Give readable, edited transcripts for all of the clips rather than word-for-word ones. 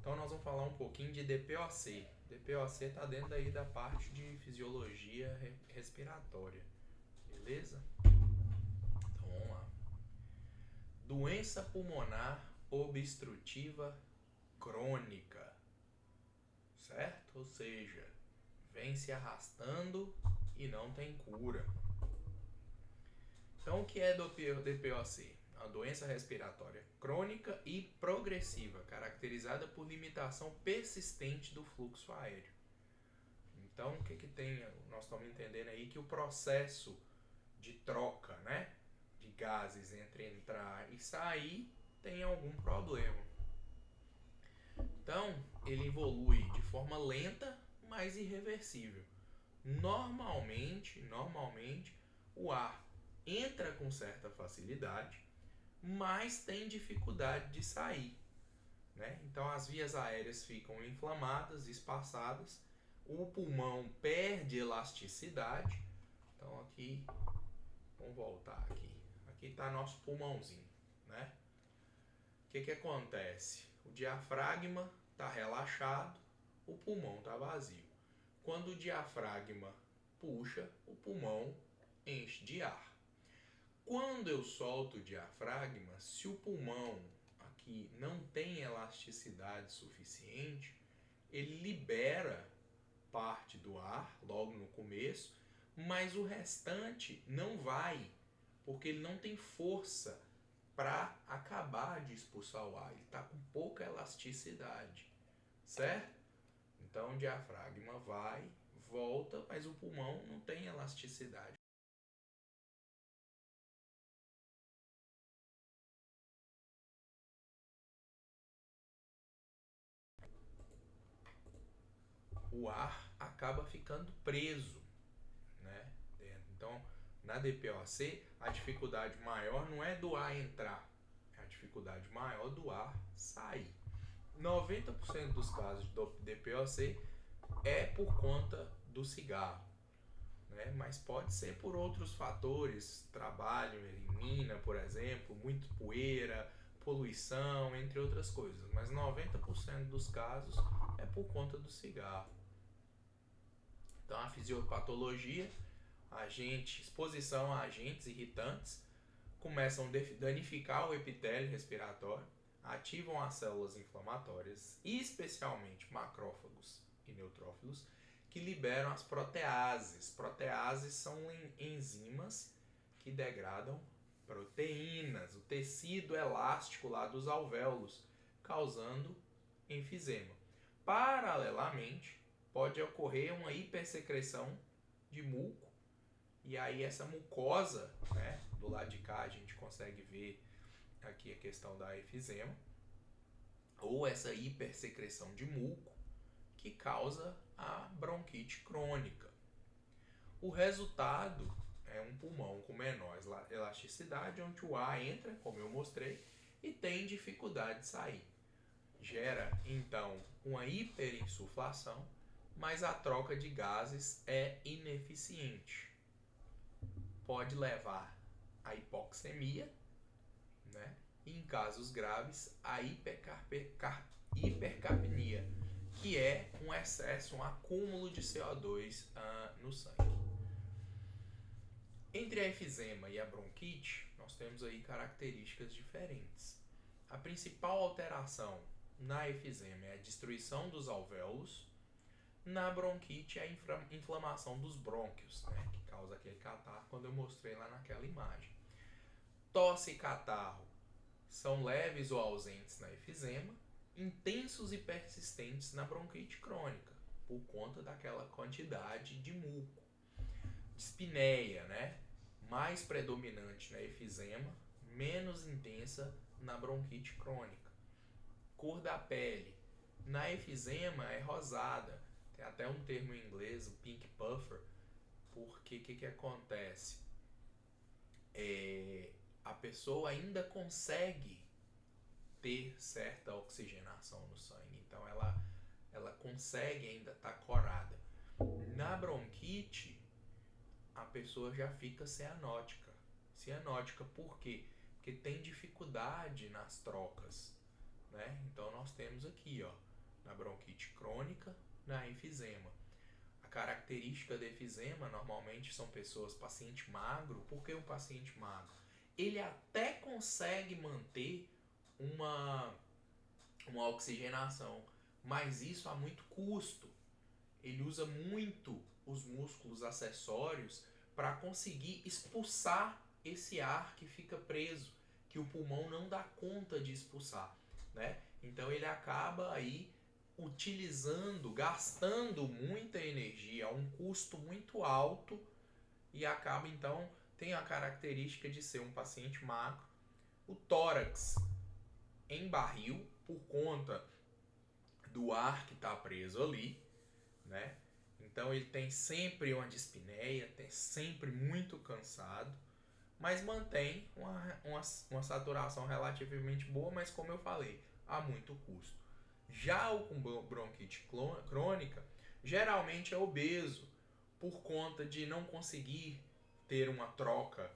Então nós vamos falar um pouquinho de DPOC. DPOC está dentro aí da parte de fisiologia respiratória, beleza? Então vamos lá. Doença pulmonar obstrutiva crônica, certo? Ou seja, vem se arrastando e não tem cura. Então o que é DPOC? A doença respiratória crônica e progressiva, caracterizada por limitação persistente do fluxo aéreo. Então, o que tem? Nós estamos entendendo aí que o processo de troca, né, de gases entre entrar e sair tem algum problema. Então, ele evolui de forma lenta, mas irreversível. Normalmente, o ar entra com certa facilidade, mas tem dificuldade de sair, né? Então as vias aéreas ficam inflamadas, espaçadas, o pulmão perde elasticidade. Então aqui, vamos voltar aqui. Aqui está nosso pulmãozinho, né? O que acontece? O diafragma está relaxado, o pulmão está vazio. Quando o diafragma puxa, o pulmão enche de ar. Quando eu solto o diafragma, se o pulmão aqui não tem elasticidade suficiente, ele libera parte do ar logo no começo, mas o restante não vai, porque ele não tem força para acabar de expulsar o ar, ele está com pouca elasticidade, certo? Então o diafragma vai, volta, mas o pulmão não tem elasticidade. O ar acaba ficando preso, né, dentro. Então, na DPOC, a dificuldade maior não é do ar entrar, é a dificuldade maior do ar sair. 90% dos casos de DPOC é por conta do cigarro, né? Mas pode ser por outros fatores, trabalho em mina, por exemplo, muito poeira, poluição, entre outras coisas. Mas 90% dos casos é por conta do cigarro. Então a fisiopatologia, exposição a agentes irritantes, começam a danificar o epitélio respiratório, ativam as células inflamatórias, especialmente macrófagos e neutrófilos, que liberam as proteases. Proteases são enzimas que degradam proteínas, o tecido elástico lá dos alvéolos, causando enfisema. Paralelamente, pode ocorrer uma hipersecreção de muco, e aí essa mucosa, né, do lado de cá a gente consegue ver aqui a questão da enfisema, ou essa hipersecreção de muco, que causa a bronquite crônica. O resultado é um pulmão com menor elasticidade, onde o ar entra, como eu mostrei, e tem dificuldade de sair. Gera, então, uma hiperinsuflação, mas a troca de gases é ineficiente. Pode levar à hipoxemia, né? E em casos graves, a hipercapnia, que é um excesso, um acúmulo de CO2 no sangue. Entre a enfisema e a bronquite, nós temos aí características diferentes. A principal alteração na enfisema é a destruição dos alvéolos. Na bronquite é a inflamação dos brônquios, né, que causa aquele catarro, quando eu mostrei lá naquela imagem. Tosse e catarro são leves ou ausentes na enfisema, intensos e persistentes na bronquite crônica, por conta daquela quantidade de muco. Dispneia, né, mais predominante na enfisema, menos intensa na bronquite crônica. Cor da pele, na enfisema é rosada, tem até um termo em inglês, o pink puffer, porque o que acontece? A pessoa ainda consegue ter certa oxigenação no sangue, então ela consegue ainda estar corada. Na bronquite, a pessoa já fica cianótica. Cianótica por quê? Porque tem dificuldade nas trocas, né? Então nós temos aqui, ó, na bronquite crônica, na enfisema. A característica do enfisema normalmente são pessoas, paciente magro. Por que um paciente magro? Ele até consegue manter uma oxigenação, mas isso a muito custo. Ele usa muito os músculos acessórios para conseguir expulsar esse ar que fica preso, que o pulmão não dá conta de expulsar, né? Então ele acaba aí utilizando, gastando muita energia a um custo muito alto e acaba então tem a característica de ser um paciente magro. O tórax em barril por conta do ar que está preso ali, né? Então ele tem sempre uma dispneia, tem sempre muito cansado, mas mantém uma saturação relativamente boa, mas como eu falei, a muito custo. Já o com bronquite crônica, geralmente é obeso, por conta de não conseguir ter uma troca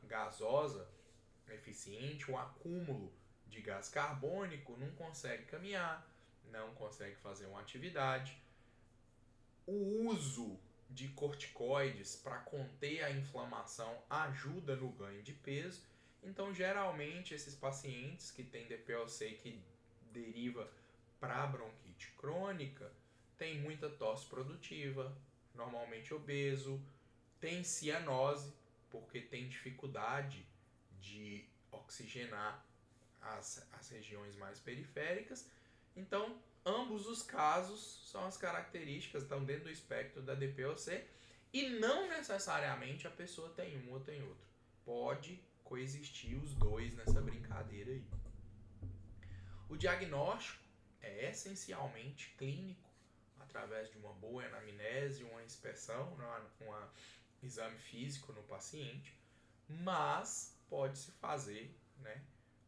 gasosa eficiente, um acúmulo de gás carbônico, não consegue caminhar, não consegue fazer uma atividade. O uso de corticoides para conter a inflamação ajuda no ganho de peso. Então, geralmente, esses pacientes que têm DPOC que deriva para bronquite crônica têm muita tosse produtiva, normalmente obeso, tem cianose, porque tem dificuldade de oxigenar as regiões mais periféricas. Então, ambos os casos são as características, estão dentro do espectro da DPOC e não necessariamente a pessoa tem um ou tem outro. Pode coexistir os dois nessa brincadeira aí. O diagnóstico é essencialmente clínico, através de uma boa anamnese, uma inspeção, um exame físico no paciente, mas pode-se fazer, né,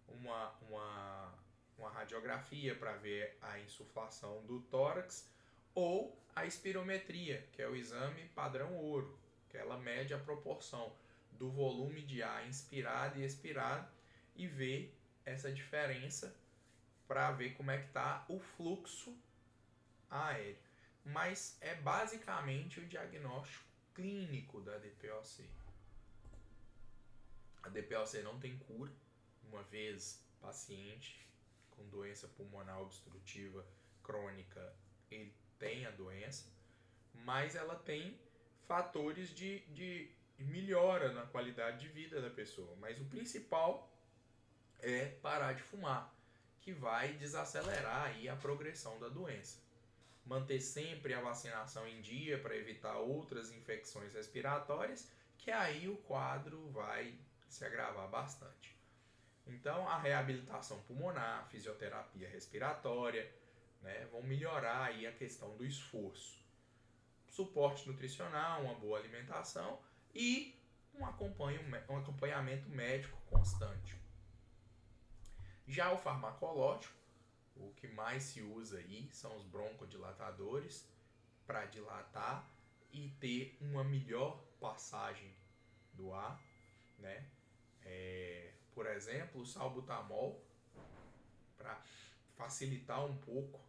uma radiografia para ver a insuflação do tórax ou a espirometria, que é o exame padrão ouro, que ela mede a proporção do volume de ar inspirado e expirado e vê essa diferença para ver como é que está o fluxo aéreo. Mas é basicamente o diagnóstico clínico da DPOC. A DPOC não tem cura, uma vez paciente com doença pulmonar obstrutiva crônica, ele tem a doença, mas ela tem fatores de melhora na qualidade de vida da pessoa. Mas o principal é parar de fumar, que vai desacelerar aí a progressão da doença. Manter sempre a vacinação em dia para evitar outras infecções respiratórias, que aí o quadro vai se agravar bastante. Então, a reabilitação pulmonar, fisioterapia respiratória, né, vão melhorar aí a questão do esforço. Suporte nutricional, uma boa alimentação e um acompanhamento médico constante. Já o farmacológico, o que mais se usa aí são os broncodilatadores para dilatar e ter uma melhor passagem do ar, né? Por exemplo, o salbutamol, para facilitar um pouco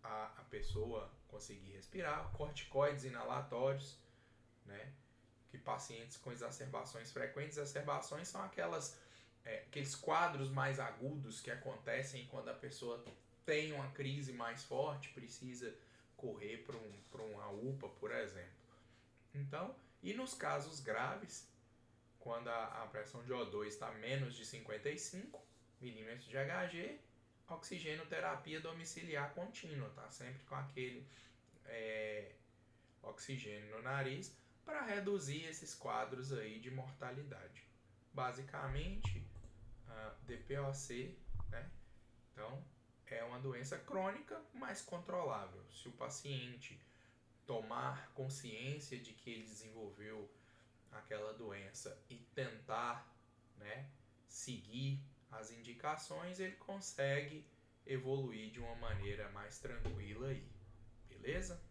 a pessoa conseguir respirar, corticoides inalatórios, né? Que pacientes com exacerbações frequentes, exacerbações são aqueles quadros mais agudos que acontecem quando a pessoa tem uma crise mais forte, precisa correr para uma UPA, por exemplo. Então, e nos casos graves, quando a pressão de O2 está menos de 55 milímetros de Hg, oxigenoterapia domiciliar contínua, tá? Sempre com aquele oxigênio no nariz para reduzir esses quadros aí de mortalidade. Basicamente, a DPOC, né? Então, é uma doença crônica, mas controlável. Se o paciente tomar consciência de que ele desenvolveu aquela doença e tentar, né, seguir as indicações, ele consegue evoluir de uma maneira mais tranquila aí. Beleza?